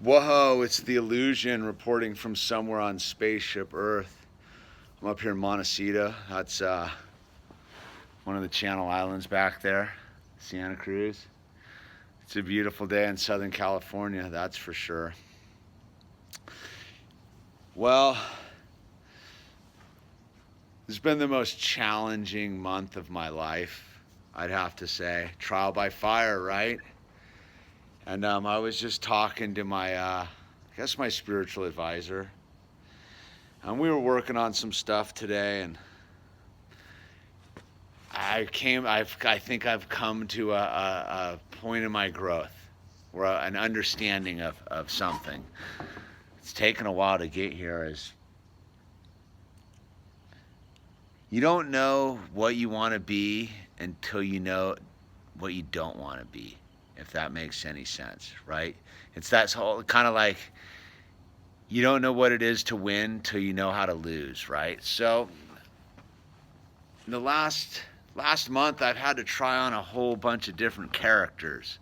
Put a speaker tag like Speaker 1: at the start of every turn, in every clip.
Speaker 1: Whoa, it's the Yewllusion reporting from somewhere on Spaceship Earth. I'm up here in Montecito. That's one of the Channel Islands back there, Santa Cruz. It's a beautiful day in Southern California, that's for sure. Well, this has been the most challenging month of my life, I'd have to say. Trial by fire, right? And I was just talking to my my spiritual advisor. And we were working on some stuff today, and I think I've come to a point in my growth, or an understanding of something. It's taken a while to get here. Is you don't know what you want to be until you know what you don't want to be, if that makes any sense, right? It's that whole kind of like, you don't know what it is to win till you know how to lose, right? So the last month I've had to try on a whole bunch of different characters.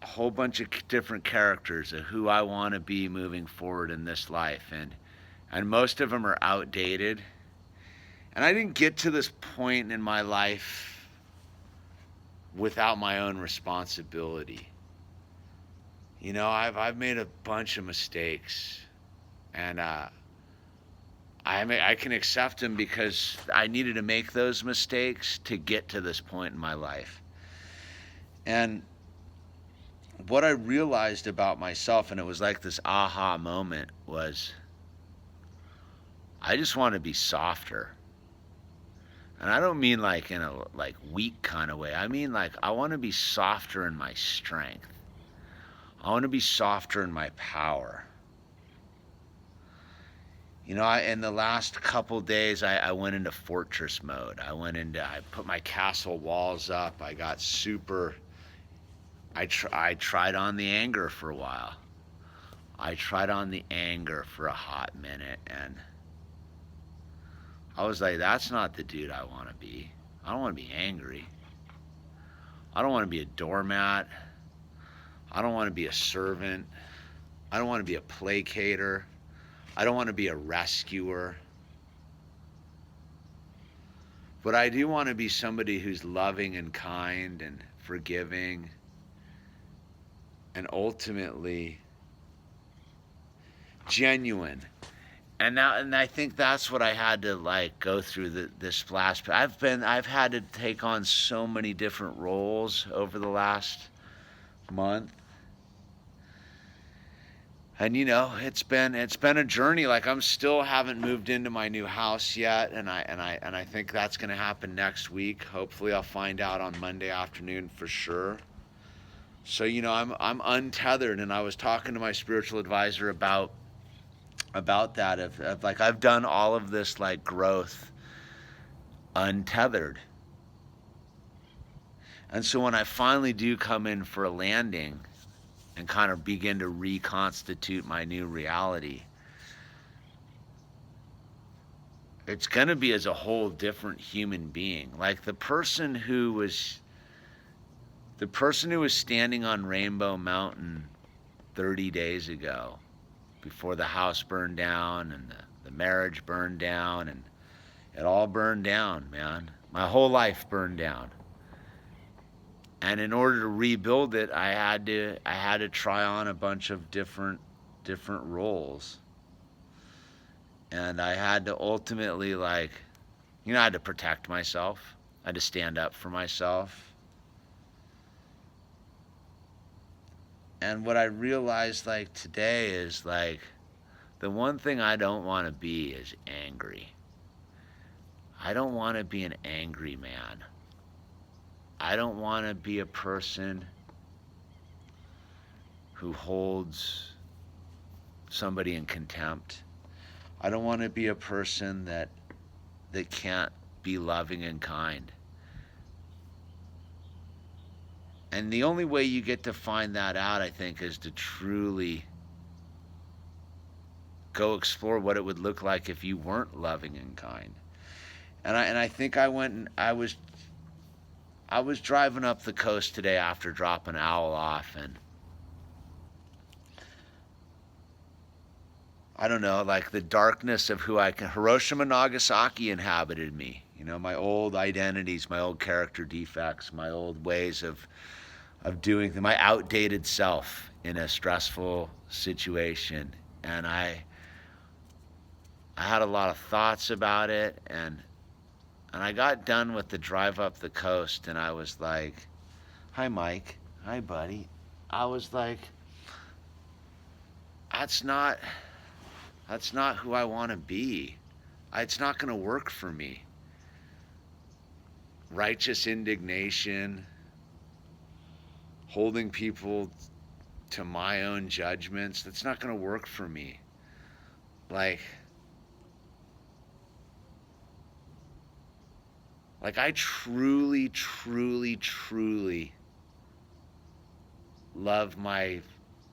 Speaker 1: A whole bunch of different characters of who I want to be moving forward in this life, and most of them are outdated. And I didn't get to this point in my life without my own responsibility. You know, I've made a bunch of mistakes, and I can accept them because I needed to make those mistakes to get to this point in my life. And what I realized about myself, and it was like this aha moment, was I just want to be softer. And I don't mean like in a like weak kind of way. I mean like I want to be softer in my strength. I want to be softer in my power. You know, in the last couple days, I went into fortress mode. I put my castle walls up. I got super, I tried on the anger for a while. I tried on the anger for a hot minute, and I was like, that's not the dude I want to be. I don't want to be angry. I don't want to be a doormat. I don't want to be a servant. I don't want to be a placater. I don't want to be a rescuer. But I do want to be somebody who's loving and kind and forgiving, and ultimately genuine. And I think that's what I had to like go through this last. I've had to take on so many different roles over the last month. And you know, it's been a journey. Like I'm still haven't moved into my new house yet, and I think that's going to happen next week. Hopefully, I'll find out on Monday afternoon for sure. So you know, I'm untethered, and I was talking to my spiritual advisor about that of like I've done all of this like growth untethered. And so when I finally do come in for a landing and kind of begin to reconstitute my new reality, it's going to be as a whole different human being. Like the person who was standing on Rainbow Mountain 30 days ago, before the house burned down and the marriage burned down, and it all burned down, man. My whole life burned down. And in order to rebuild it, I had to try on a bunch of different roles. And I had to ultimately, like, you know, I had to protect myself. I had to stand up for myself. And what I realized like today is like, the one thing I don't want to be is angry. I don't want to be an angry man. I don't want to be a person who holds somebody in contempt. I don't want to be a person that can't be loving and kind. And the only way you get to find that out, I think, is to truly go explore what it would look like if you weren't loving and kind. And I think I went and I was driving up the coast today after dropping Owl off, and I don't know, like the darkness of who I can. Hiroshima, Nagasaki inhabited me. You know, my old identities, my old character defects, my old ways of doing things, my outdated self in a stressful situation. And I had a lot of thoughts about it, and I got done with the drive up the coast, and I was like, "Hi, Mike. Hi, buddy." I was like, "That's not that's not who I want to be. It's not going to work for me." Righteous indignation, holding people to my own judgments, that's not going to work for me. Like I truly, truly, truly love my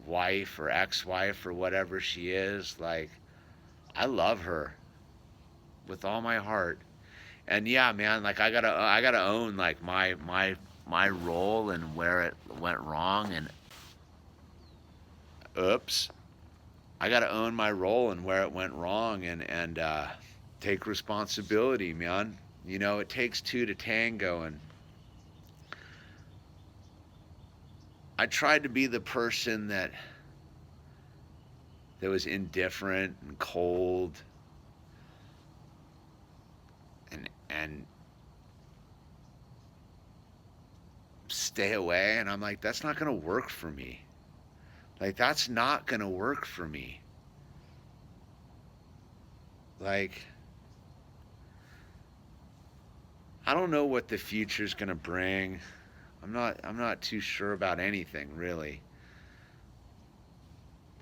Speaker 1: wife or ex-wife or whatever she is. Like, I love her with all my heart. And yeah, man, like I gotta own like my role and where it went wrong. And oops, I gotta own my role and where it went wrong, and take responsibility, man. You know, it takes two to tango, and I tried to be the person that was indifferent and cold and stay away, and I'm like, that's not gonna work for me. Like, that's not gonna work for me. Like, I don't know what the future's gonna bring. I'm not too sure about anything really.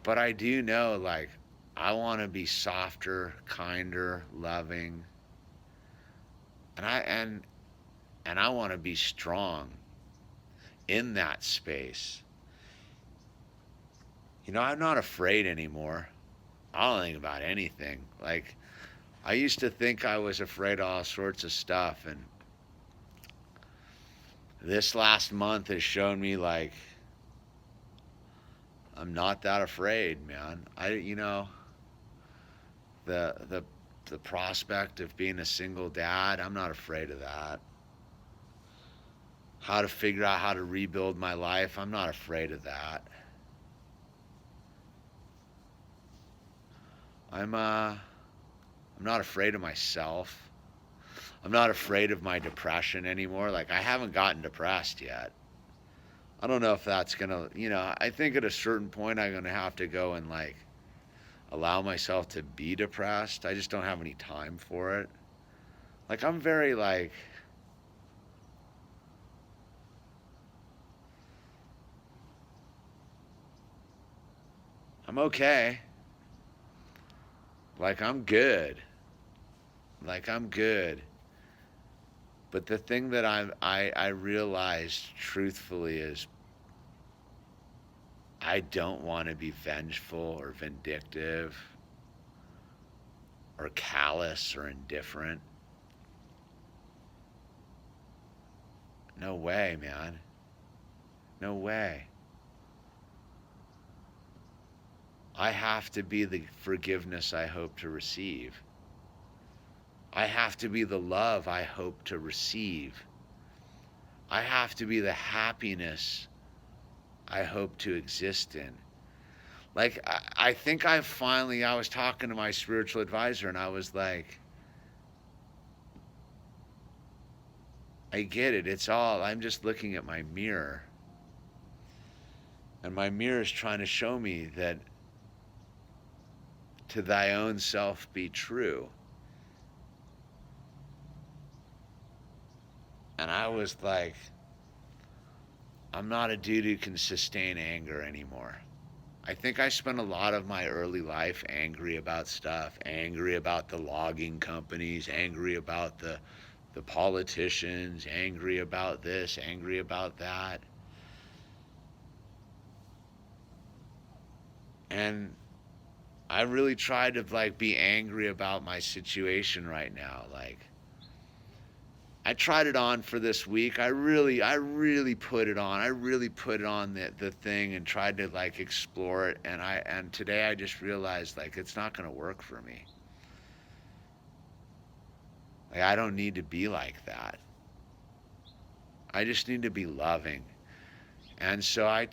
Speaker 1: But I do know, like, I want to be softer, kinder, loving, and I want to be strong in that space. You know, I'm not afraid anymore. I don't think about anything. Like, I used to think I was afraid of all sorts of stuff, and this last month has shown me, like, I'm not that afraid, man. You know, the the the prospect of being a single dad, I'm not afraid of that. How to figure out how to rebuild my life, I'm not afraid of that. I'm not afraid of myself. I'm not afraid of my depression anymore. Like, I haven't gotten depressed yet. I don't know if that's gonna, you know, I think at a certain point I'm gonna have to go and like allow myself to be depressed. I just don't have any time for it. Like, I'm very like, I'm okay. Like, I'm good. Like, I'm good. But the thing that I realized truthfully is I don't want to be vengeful or vindictive or callous or indifferent. No way, man. No way. I have to be the forgiveness I hope to receive. I have to be the love I hope to receive. I have to be the happiness I hope to exist in. Like, I think I was talking to my spiritual advisor, and I was like, I get it. I'm just looking at my mirror. And my mirror is trying to show me that to thy own self be true. And I was like, I'm not a dude who can sustain anger anymore. I think I spent a lot of my early life angry about stuff, angry about the logging companies, angry about the politicians, angry about this, angry about that. And I really tried to like be angry about my situation right now. Like, I tried it on for this week. I really put it on. I really put it on the thing and tried to like explore it. And today I just realized like it's not going to work for me. Like I don't need to be like that. I just need to be loving. And so I've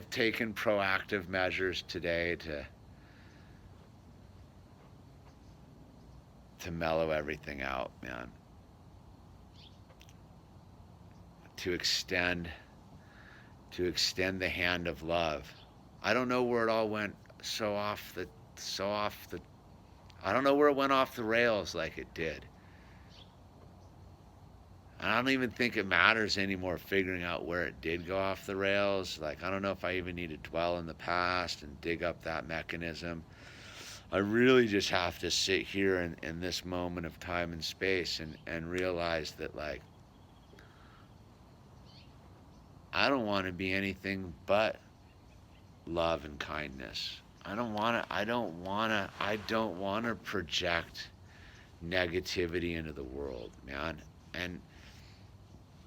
Speaker 1: taken proactive measures today to mellow everything out, man. To extend the hand of love. I don't know where it all went I don't know where it went off the rails like it did. And I don't even think it matters anymore figuring out where it did go off the rails. Like, I don't know if I even need to dwell in the past and dig up that mechanism. I really just have to sit here in this moment of time and space and realize that, like, I don't want to be anything but love and kindness. I don't want to project negativity into the world, man. And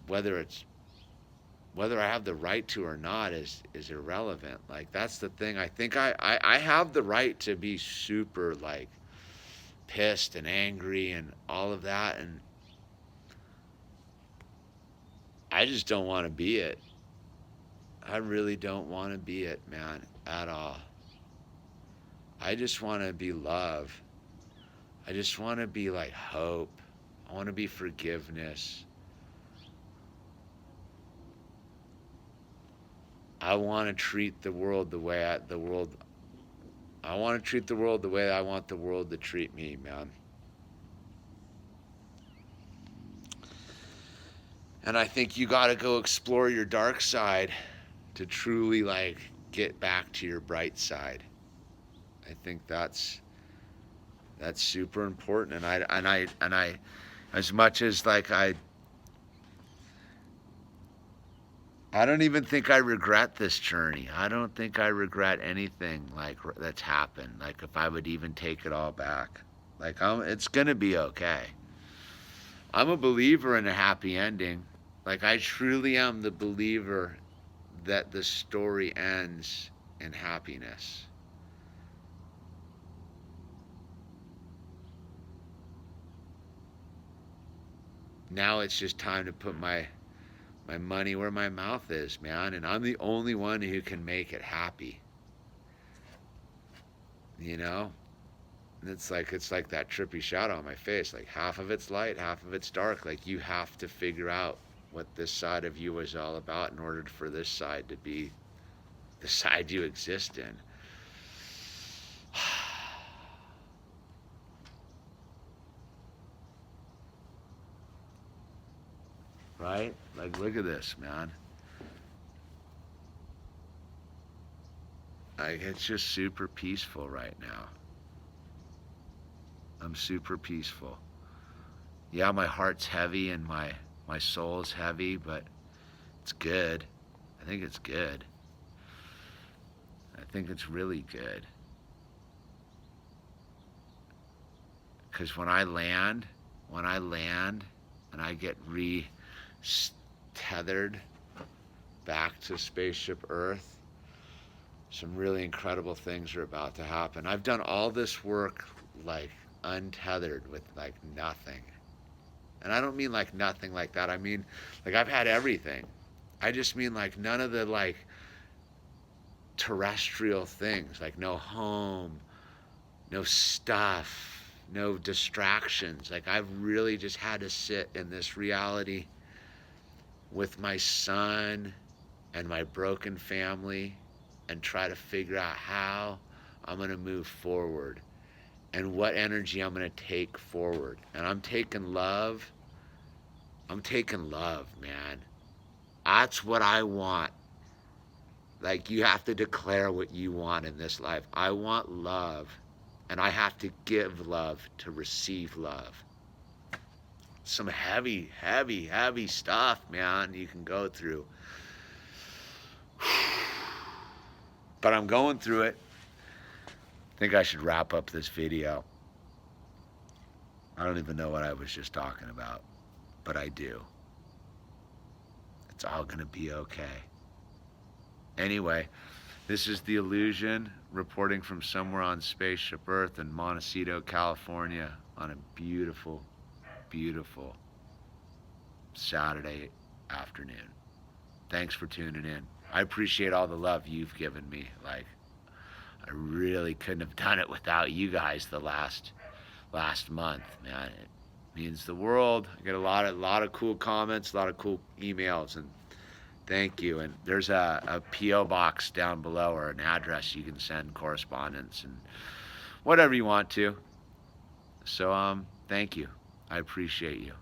Speaker 1: whether I have the right to or not is irrelevant. Like, that's the thing. I think I have the right to be super like pissed and angry and all of that, and I just don't want to be it. I really don't want to be it, man, at all. I just want to be love. I just want to be like hope. I want to be forgiveness. I want to treat the world the way I want to treat the world the way I want the world to treat me, man. And I think you got to go explore your dark side to truly like get back to your bright side. I think that's super important. And I as much as like I don't even think I regret this journey. I don't think I regret anything like that's happened. Like if I would even take it all back, like it's gonna be okay. I'm a believer in a happy ending. Like I truly am the believer that the story ends in happiness. Now it's just time to put my money where my mouth is, man, and I'm the only one who can make it happy. You know? And it's like that trippy shadow on my face. Like half of it's light, half of it's dark. Like you have to figure out what this side of you is all about in order for this side to be the side you exist in. Right? Like, look at this, man. Like, it's just super peaceful right now. I'm super peaceful. Yeah, my heart's heavy and my soul's heavy, but it's good. I think it's good. I think it's really good. Because when I land and I get tethered back to spaceship Earth, some really incredible things are about to happen. I've done all this work like untethered with like nothing. And I don't mean like nothing like that. I mean like I've had everything. I just mean like none of the like terrestrial things, like no home, no stuff, no distractions. Like I've really just had to sit in this reality with my son and my broken family and try to figure out how I'm going to move forward and what energy I'm going to take forward. And I'm taking love. I'm taking love, man. That's what I want. Like, you have to declare what you want in this life. I want love, and I have to give love to receive love. Some heavy, heavy, heavy stuff, man, you can go through. But I'm going through it. I think I should wrap up this video. I don't even know what I was just talking about. but I do. It's all going to be okay. Anyway, this is the Yewllusion reporting from somewhere on Spaceship Earth in Montecito, California on a beautiful, beautiful Saturday afternoon. Thanks for tuning in. I appreciate all the love you've given me. Like, I really couldn't have done it without you guys the last month, man. It means the world. I get a lot of cool comments, a lot of cool emails, and thank you. And there's a P.O. box down below, or an address you can send correspondence and whatever you want to. So thank you. I appreciate you.